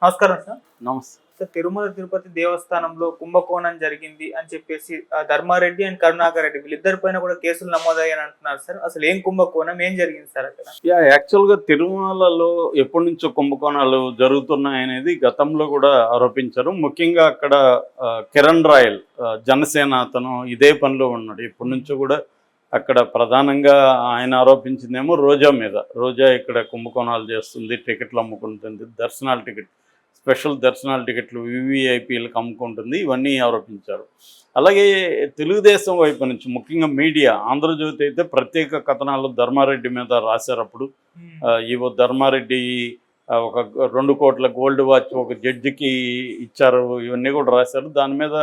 నమస్కారం సార్. నమస్తే. సార్, తిరుమల తిరుపతి దేవస్థానంలో కుంభకోణం జరిగింది అని చెప్పేసి ధర్మారెడ్డి అండ్ కరుణాకర్ రెడ్డి వీళ్ళిద్దరి పైన కూడా కేసులు నమోదయ్యాయని అంటున్నారు సార్. అసలు ఏం కుంభకోణం, ఏం జరిగింది సార్ అక్కడ? యాక్చువల్గా తిరుమలలో ఎప్పటి నుంచో కుంభకోణాలు జరుగుతున్నాయనేది గతంలో కూడా ఆరోపించారు. ముఖ్యంగా అక్కడ కిరణ్ రాయల్ జనసేన అతను ఇదే పనిలో ఉన్నాడు. ఎప్పటి నుంచో కూడా అక్కడ ప్రధానంగా ఆయన ఆరోపించిందేమో రోజా మీద. రోజా ఇక్కడ కుంభకోణాలు చేస్తుంది, టికెట్లు అమ్ముకుంటుంది, స్పెషల్ దర్శనాల టికెట్లు వివిఐపీలకు అమ్ముకుంటుంది, ఇవన్నీ ఆరోపించారు. అలాగే తెలుగుదేశం వైపు నుంచి ముఖ్యంగా మీడియా, ఆంధ్రజ్యోతి అయితే ప్రత్యేక కథనాలు ధర్మారెడ్డి మీద రాశారు. అప్పుడు ఈవో ధర్మారెడ్డి ఒక 2 కోట్ల గోల్డ్ వాచ్ ఒక జడ్జికి ఇచ్చారు, ఇవన్నీ కూడా రాశారు. దాని మీద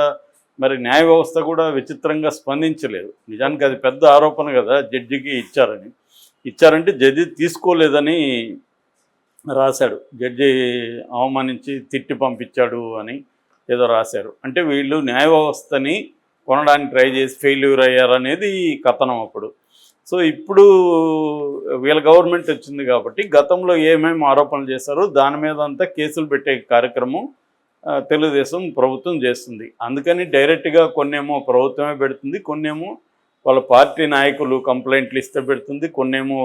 మరి న్యాయ వ్యవస్థ కూడా విచిత్రంగా స్పందించలేదు. నిజానికి అది పెద్ద ఆరోపణ కదా, జడ్జికి ఇచ్చారంటే జడ్జి తీసుకోలేదని రాశాడు. జడ్జి అవమానించి తిట్టి పంపించాడు అని ఏదో రాశారు. అంటే వీళ్ళు న్యాయ వ్యవస్థని కొనడానికి ట్రై చేసి ఫెయిల్యూర్ అయ్యారనేది కథనం అప్పుడు. సో ఇప్పుడు వీళ్ళ గవర్నమెంట్ వచ్చింది కాబట్టి గతంలో ఏమేమి ఆరోపణలు చేశారో దాని మీద అంతా కేసులు పెట్టే కార్యక్రమం తెలుగుదేశం ప్రభుత్వం చేస్తుంది. అందుకని డైరెక్ట్గా కొన్నేమో ప్రభుత్వమే పెడుతుంది, కొన్నేమో వాళ్ళ పార్టీ నాయకులు కంప్లైంట్లు ఇస్తే పెడుతుంది, కొన్నేమో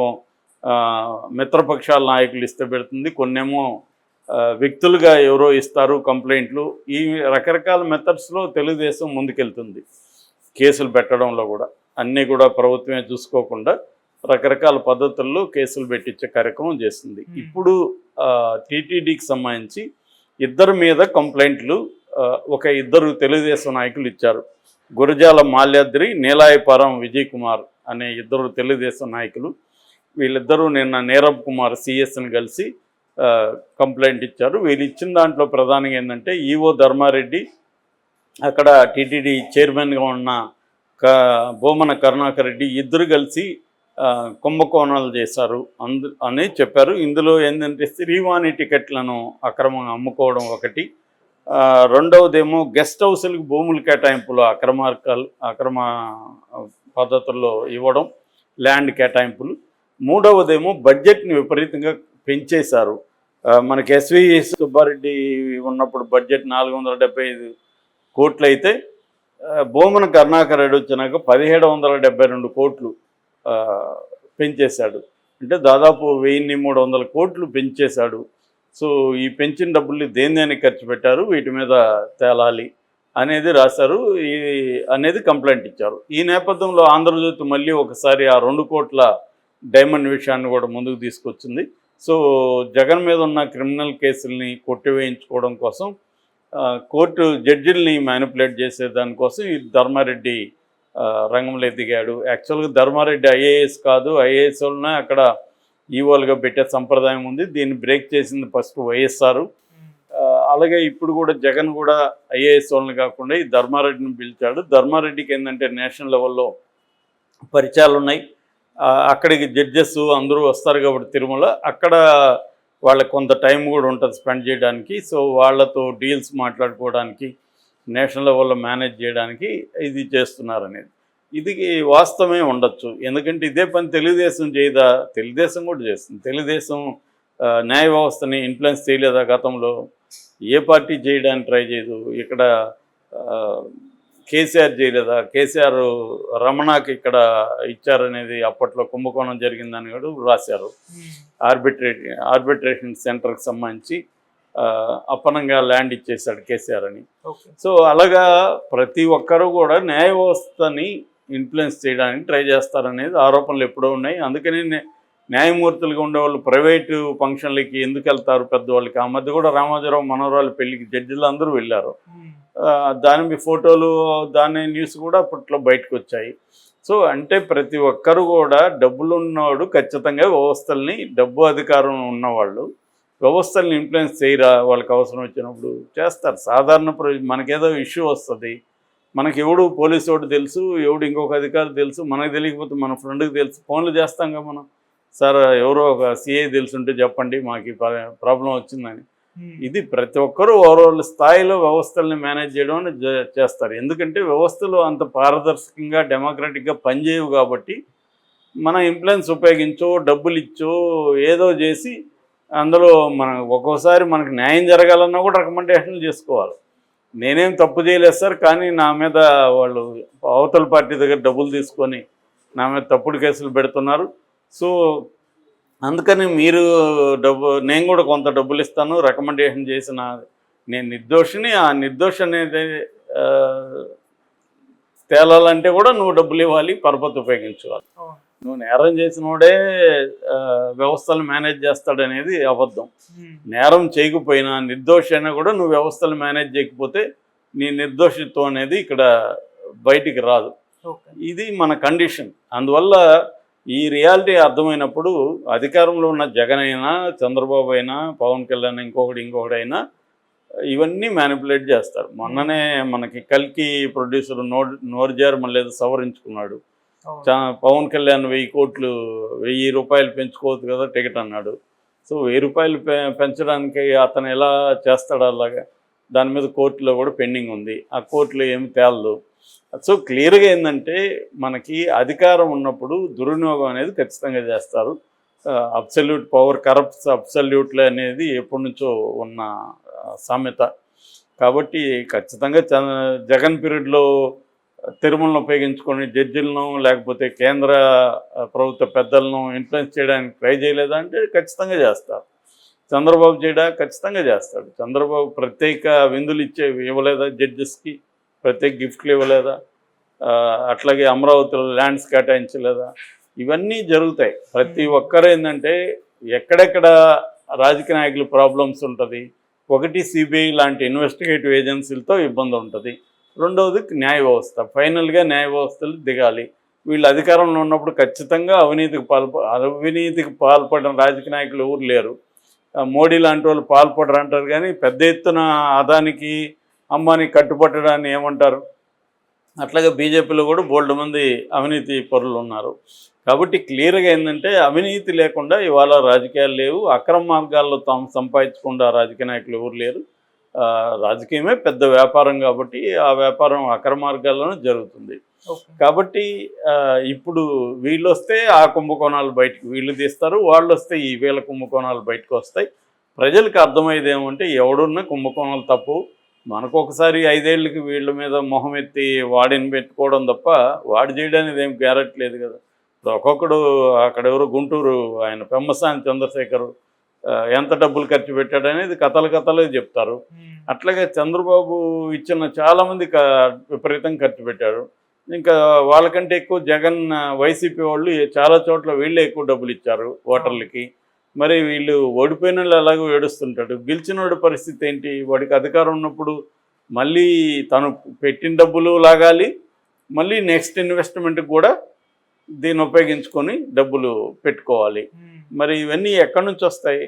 మిత్రపక్షాల నాయకులు ఇస్తే పెడుతుంది, కొన్నేమో వ్యక్తులుగా ఎవరో ఇస్తారు కంప్లైంట్లు. ఈ రకరకాల మెథడ్స్లో తెలుగుదేశం ముందుకెళ్తుంది. కేసులు పెట్టడంలో కూడా అన్నీ కూడా ప్రభుత్వమే చూసుకోకుండా రకరకాల పద్ధతుల్లో కేసులు పెట్టించే కార్యక్రమం చేస్తుంది. ఇప్పుడు టీటీడీకి సంబంధించి ఇద్దరి మీద కంప్లైంట్లు ఇద్దరు తెలుగుదేశం నాయకులు ఇచ్చారు. గురజాల మాల్యాద్రి, నీలాయపారం విజయ్ కుమార్ అనే ఇద్దరు తెలుగుదేశం నాయకులు. వీళ్ళిద్దరూ నిన్న నీరబ్ కుమార్ సిఎస్ని కలిసి కంప్లైంట్ ఇచ్చారు. వీళ్ళు ఇచ్చిన దాంట్లో ప్రధానంగా ఏంటంటే ఈవో ధర్మారెడ్డి, అక్కడ టీటీడీ చైర్మన్గా ఉన్న బోమన కరుణాకర్ రెడ్డి ఇద్దరు కలిసి కుంభకోణాలు చేశారు అని చెప్పారు. ఇందులో ఏంటంటే శ్రీవాణి టికెట్లను అక్రమంగా అమ్ముకోవడం ఒకటి, రెండవదేమో గెస్ట్ హౌస్లకు భూముల కేటాయింపులు అక్రమ పద్ధతుల్లో ఇవ్వడం, ల్యాండ్ కేటాయింపులు, మూడవదేమో బడ్జెట్ని విపరీతంగా పెంచేశారు. మనకి ఎస్వి సుబ్బారెడ్డి ఉన్నప్పుడు బడ్జెట్ 475 కోట్లు అయితే బోమన కరుణాకర్ రెడ్డి వచ్చినాక 1772 కోట్లు పెంచేశాడు. అంటే దాదాపు 1300 కోట్లు పెంచేశాడు. సో ఈ పెంచిన డబ్బుల్ని దేనికి ఖర్చు పెట్టారు, వీటి మీద తేలాలి అనేది రాశారు, అనేది కంప్లైంట్ ఇచ్చారు. ఈ నేపథ్యంలో ఆంధ్రజ్యోతి మళ్ళీ ఒకసారి ఆ 2 కోట్ల డైమండ్ విషయాన్ని కూడా ముందుకు తీసుకొచ్చింది. సో జగన్ మీద ఉన్న క్రిమినల్ కేసుల్ని కొట్టివేయించుకోవడం కోసం కోర్టు జడ్జిల్ని మ్యానిపులేట్ చేసే దానికోసం ఈ ధర్మారెడ్డి రంగంలో దిగాడు. యాక్చువల్గా ధర్మారెడ్డి ఐఏఎస్ కాదు, ఐఏఎస్ వాళ్ళనే అక్కడ ఈవోలుగా పెట్టే సంప్రదాయం ఉంది. దీన్ని బ్రేక్ చేసింది ఫస్ట్ వైఎస్ఆర్. అలాగే ఇప్పుడు కూడా జగన్ కూడా ఐఏఎస్ వాళ్ళని కాకుండా ఈ ధర్మారెడ్డిని పిలిచాడు. ధర్మారెడ్డికి ఏంటంటే నేషనల్ లెవెల్లో పరిచయాలు ఉన్నాయి. అక్కడికి జడ్జెస్ అందరూ వస్తారు కాబట్టి తిరుమల, అక్కడ వాళ్ళకి కొంత టైం కూడా ఉంటుంది స్పెండ్ చేయడానికి. సో వాళ్ళతో డీల్స్ మాట్లాడుకోవడానికి, నేషనల్ లెవెల్లో మేనేజ్ చేయడానికి ఇది చేస్తున్నారనేది. ఇది వాస్తవమే ఉండొచ్చు. ఎందుకంటే ఇదే పని తెలుగుదేశం చేయదా? తెలుగుదేశం కూడా చేస్తుంది. తెలుగుదేశం న్యాయ వ్యవస్థని ఇన్ఫ్లుయెన్స్ చేయలేదా గతంలో? ఏ పార్టీ చేయడానికి ట్రై చేయదు. ఇక్కడ కేసీఆర్ చేయలేదా? కేసీఆర్ రమణకి ఇక్కడ ఇచ్చారనేది అప్పట్లో కుంభకోణం జరిగిందని కూడా రాశారు. ఆర్బిట్రేషన్ సెంటర్కి సంబంధించి అప్పనంగా ల్యాండ్ ఇచ్చేశాడు కేసీఆర్ అని. సో అలాగా ప్రతి ఒక్కరూ కూడా న్యాయ వ్యవస్థని ఇన్ఫ్లుయెన్స్ చేయడానికి ట్రై చేస్తారనేది ఆరోపణలు ఎప్పుడూ ఉన్నాయి. అందుకని న్యాయమూర్తులుగా ఉండేవాళ్ళు ప్రైవేటు ఫంక్షన్లకి ఎందుకు వెళ్తారు పెద్దవాళ్ళకి? ఆ మధ్య కూడా రామోజీరావు మనోహరాల పెళ్లికి జడ్జిలు అందరూ వెళ్ళారు. దాని ఫోటోలు, దాని న్యూస్ కూడా అప్పట్లో బయటకు వచ్చాయి. సో అంటే ప్రతి ఒక్కరు కూడా డబ్బులు ఉన్నవాడు ఖచ్చితంగా వ్యవస్థల్ని, డబ్బు అధికారం ఉన్నవాళ్ళు వ్యవస్థల్ని ఇన్ఫ్లుయెన్స్ చేయరా? వాళ్ళకి అవసరం వచ్చినప్పుడు చేస్తారు. సాధారణ మనకేదో ఇష్యూ వస్తుంది, మనకి ఎవడు పోలీసు వాడు తెలుసు, ఎవడు ఇంకొక అధికారి తెలుసు, మనకు తెలియకపోతే మన ఫ్రెండ్కి తెలుసు, ఫోన్లు చేస్తాంగా మనం. సార్ ఎవరో ఒక సిఐ తెలుసుంటే చెప్పండి మాకు ఈ ప్రాబ్లం వచ్చిందని. ఇది ప్రతి ఒక్కరూ ఓవరాల్ స్థాయిలో వ్యవస్థల్ని మేనేజ్ చేయడం చేస్తారు. ఎందుకంటే వ్యవస్థలు అంత పారదర్శకంగా డెమోక్రటిక్గా పనిచేయవు కాబట్టి మన ఇన్ఫ్లుయెన్స్ ఉపయోగించో, డబ్బులు ఇచ్చో, ఏదో చేసి అందులో మనం ఒక్కోసారి మనకు న్యాయం జరగాలన్నా కూడా రికమెండేషన్లు చేసుకోవాలి. నేనేం తప్పు చేయలేదు సార్, కానీ నా మీద వాళ్ళు అవతల పార్టీ దగ్గర డబ్బులు తీసుకొని నా మీద తప్పుడు కేసులు పెడుతున్నారు. సో అందుకని మీరు నేను కూడా కొంత డబ్బులు ఇస్తాను, రికమెండేషన్ చేసిన నేను నిర్దోషిని, ఆ నిర్దోషి అనేది తేలాలంటే కూడా నువ్వు డబ్బులు ఇవ్వాలి, పరపతి ఉపయోగించుకోవాలి. నువ్వు నేరం చేసినోడే వ్యవస్థలు మేనేజ్ చేస్తాడనేది అబద్ధం. నేరం చేయకపోయినా నిర్దోషి అయినా కూడా నువ్వు వ్యవస్థలు మేనేజ్ చేయకపోతే నీ నిర్దోషిత్వం అనేది ఇక్కడ బయటికి రాదు. ఇది మన కండిషన్. అందువల్ల ఈ రియాలిటీ అర్థమైనప్పుడు అధికారంలో ఉన్న జగన్ అయినా, చంద్రబాబు అయినా, పవన్ కళ్యాణ్ ఇంకొకటి అయినా ఇవన్నీ మ్యానిపులేట్ చేస్తారు. మొన్ననే మనకి కల్కి ప్రొడ్యూసర్ నోర్జార్ మళ్ళీ సవరించుకున్నాడు. పవన్ కళ్యాణ్ 1000 రూపాయలు పెంచుకోవచ్చు కదా టికెట్ అన్నాడు. సో 1000 రూపాయలు పెంచడానికి అతను ఎలా చేస్తాడు అలాగా? దాని మీద కోర్టులో కూడా పెండింగ్ ఉంది. ఆ కోర్టులో ఏమి తేలదు. సో క్లియర్గా ఏంటంటే మనకి అధికారం ఉన్నప్పుడు దుర్వినియోగం అనేది ఖచ్చితంగా చేస్తారు. అబ్సల్యూట్ పవర్ కరప్ట్స్ అబ్సల్యూట్లీ అనేది ఎప్పటి నుంచో ఉన్న సామెత. కాబట్టి ఖచ్చితంగా జగన్ పీరియడ్లో తిరుమలను ఉపయోగించుకొని జడ్జిలను లేకపోతే కేంద్ర ప్రభుత్వ పెద్దలను ఇన్ఫ్లుయెన్స్ చేయడానికి ట్రై చేయలేదా అంటే ఖచ్చితంగా చేస్తారు. చంద్రబాబు చేయడా ఖచ్చితంగా చేస్తాడు. చంద్రబాబు ప్రత్యేక విందులు ఇవ్వలేదా జడ్జెస్కి, ప్రత్యేక గిఫ్ట్లు ఇవ్వలేదా? అట్లాగే అమరావతిలో ల్యాండ్స్ కేటాయించలేదా? ఇవన్నీ జరుగుతాయి. ప్రతి ఒక్కరు ఏంటంటే ఎక్కడెక్కడ రాజకీయ నాయకులు ప్రాబ్లమ్స్ ఉంటుంది. ఒకటి సిబిఐ లాంటి ఇన్వెస్టిగేటివ్ ఏజెన్సీలతో ఇబ్బంది ఉంటుంది. రెండవది న్యాయ వ్యవస్థ. ఫైనల్గా న్యాయ వ్యవస్థలు దిగాలి. వీళ్ళు అధికారంలో ఉన్నప్పుడు ఖచ్చితంగా అవినీతికి పాల్పడిన రాజకీయ నాయకులు ఎవరు లేరు. మోడీ లాంటి వాళ్ళు పాల్పడరు అంటారు, కానీ పెద్ద ఎత్తున అదానికి అంబానీ కట్టుబట్టడాన్ని ఏమంటారు? అట్లాగే బీజేపీలో కూడా బోల్డ్ మంది అవినీతి పరులు ఉన్నారు. కాబట్టి క్లియర్గా ఏంటంటే అవినీతి లేకుండా ఇవాళ రాజకీయాలు లేవు. అక్రమ మార్గాల్లో తాము సంపాదించకుండా రాజకీయ నాయకులు ఎవరు లేరు. రాజకీయమే పెద్ద వ్యాపారం కాబట్టి ఆ వ్యాపారం అక్రమ మార్గాల్లోనే జరుగుతుంది. కాబట్టి ఇప్పుడు వీళ్ళు వస్తే ఆ కుంభకోణాలు బయటకు వీళ్ళు తీస్తారు, వాళ్ళు వస్తే ఈ వేల కుంభకోణాలు బయటకు వస్తాయి. ప్రజలకు అర్థమయ్యేది ఏమంటే ఎవడున్న కుంభకోణాలు తప్పు. మనకు ఒకసారి 5 ఏళ్ళకి వీళ్ళ మీద మొహం ఎత్తి వాడిని పెట్టుకోవడం తప్ప వాడు చేయడానికి ఏం గ్యారెంటీ లేదు కదా. ఒక్కొక్కడు అక్కడ ఎవరు గుంటూరు ఆయన పెమ్మసాని చంద్రశేఖర్ ఎంత డబ్బులు ఖర్చు పెట్టాడనేది కథలు చెప్తారు. అట్లాగే చంద్రబాబు ఇచ్చిన చాలామంది విపరీతంగా ఖర్చు పెట్టారు. ఇంకా వాళ్ళకంటే ఎక్కువ జగన్ వైసీపీ వాళ్ళు చాలా చోట్ల వీళ్ళే ఎక్కువ డబ్బులు ఇచ్చారు ఓటర్లకి. మరి వీళ్ళు ఓడిపోయిన వాళ్ళు ఎలాగో ఏడుస్తుంటాడు. గెలిచినోడి పరిస్థితి ఏంటి? వాడికి అధికారం ఉన్నప్పుడు మళ్ళీ తను పెట్టిన డబ్బులు లాగాలి, మళ్ళీ నెక్స్ట్ ఇన్వెస్ట్మెంట్కి కూడా దీన్ని ఉపయోగించుకొని డబ్బులు పెట్టుకోవాలి. మరి ఇవన్నీ ఎక్కడి నుంచి వస్తాయి?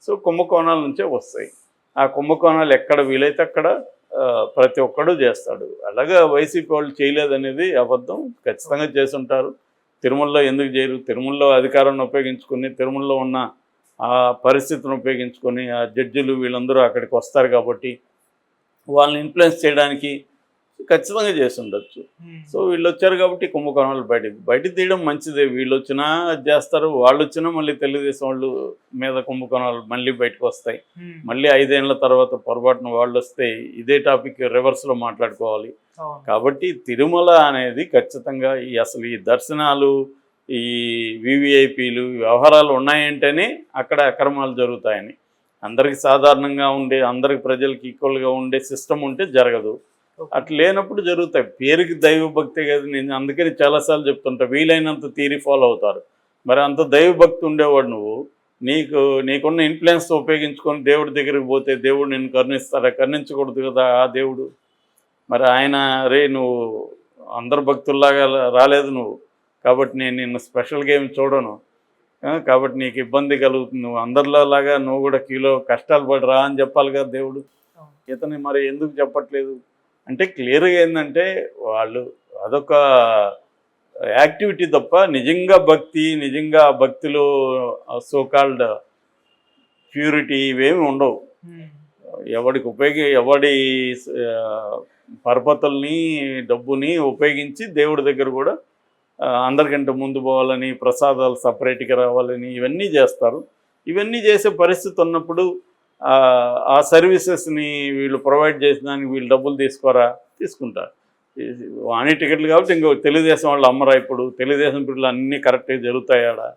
సో కుంభకోణాల నుంచే వస్తాయి. ఆ కుంభకోణాలు ఎక్కడ వీలైతే అక్కడ ప్రతి ఒక్కడు చేస్తాడు. అలాగా వైసీపీ వాళ్ళు చేయలేదనేది అబద్ధం. ఖచ్చితంగా చేసుంటారు. తిరుమలలో ఎందుకు చేయరు? తిరుమలలో అధికారాన్ని ఉపయోగించుకొని తిరుమలలో ఉన్న ఆ పరిస్థితిని ఉపయోగించుకొని ఆ జడ్జిలు వీళ్ళందరూ అక్కడికి వస్తారు కాబట్టి వాళ్ళని ఇన్ఫ్లుయెన్స్ చేయడానికి ఖచ్చితంగా చేసి ఉండొచ్చు. సో వీళ్ళు వచ్చారు కాబట్టి కుంభకోణాలు బయటికి తీయడం మంచిదే. వీళ్ళు వచ్చినా చేస్తారు, వాళ్ళు వచ్చినా మళ్ళీ తెలుగుదేశం వాళ్ళు మీద కుంభకోణాలు మళ్ళీ బయటకు వస్తాయి. మళ్ళీ 5 ఏళ్ల తర్వాత పొరపాటున వాళ్ళు వస్తే ఇదే టాపిక్ రివర్స్లో మాట్లాడుకోవాలి. కాబట్టి తిరుమల అనేది ఖచ్చితంగా అసలు ఈ దర్శనాలు, ఈ వివిఐపీలు వ్యవహారాలు ఉన్నాయంటేనే అక్కడ అక్రమాలు జరుగుతాయని. అందరికి సాధారణంగా ఉండే, అందరికి ప్రజలకి ఈక్వల్గా ఉండే సిస్టమ్ ఉంటే జరగదు. అట్లా లేనప్పుడు జరుగుతాయి. పేరుకి దైవభక్తి కదా. నేను అందుకని చాలాసార్లు చెప్తుంటా, వీలైనంత థియరీ ఫాలో అవుతారు. మరి అంత దైవభక్తి ఉండేవాడు నువ్వు, నీకున్న ఇన్ఫ్లుయెన్స్ ఉపయోగించుకొని దేవుడి దగ్గరికి పోతే దేవుడు నిన్ను కరుణిస్తారా? కరుణించకూడదు కదా ఆ దేవుడు. మరి ఆయన నువ్వు అందరు భక్తుల్లాగా రాలేదు నువ్వు, కాబట్టి నేను నిన్ను స్పెషల్గా ఏమి చూడను, కాబట్టి నీకు ఇబ్బంది కలుగుతుంది, నువ్వు అందరిలో లాగా నువ్వు కూడా కీలో కష్టాలు పడరా అని చెప్పాలి కదా దేవుడు. ఇతని మరి ఎందుకు చెప్పట్లేదు అంటే క్లియర్గా ఏంటంటే వాళ్ళు అదొక యాక్టివిటీ తప్ప నిజంగా భక్తిలో సోకాల్డ్ ప్యూరిటీ ఇవేమి ఉండవు. ఎవడి పరపతుల్ని డబ్బుని ఉపయోగించి దేవుడి దగ్గర కూడా అందరికంటే ముందు పోవాలని, ప్రసాదాలు సపరేట్గా రావాలని ఇవన్నీ చేస్తారు. ఇవన్నీ చేసే పరిస్థితి ఉన్నప్పుడు ఆ సర్వీసెస్ని వీళ్ళు ప్రొవైడ్ చేసినానికి వీళ్ళు డబ్బులు తీసుకోరా, తీసుకుంటారు. వాణి టికెట్లు కాబట్టి ఇంకో తెలుగుదేశం వాళ్ళు అమ్మరా, ఇప్పుడు తెలుగుదేశం పిల్లలు అన్నీ కరెక్ట్గా జరుగుతాయాడా,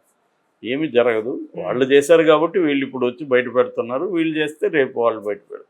ఏమీ జరగదు. వాళ్ళు చేశారు కాబట్టి వీళ్ళు ఇప్పుడు వచ్చి బయట పెడుతున్నారు, వీళ్ళు చేస్తే రేపు వాళ్ళు బయట పెడతారు.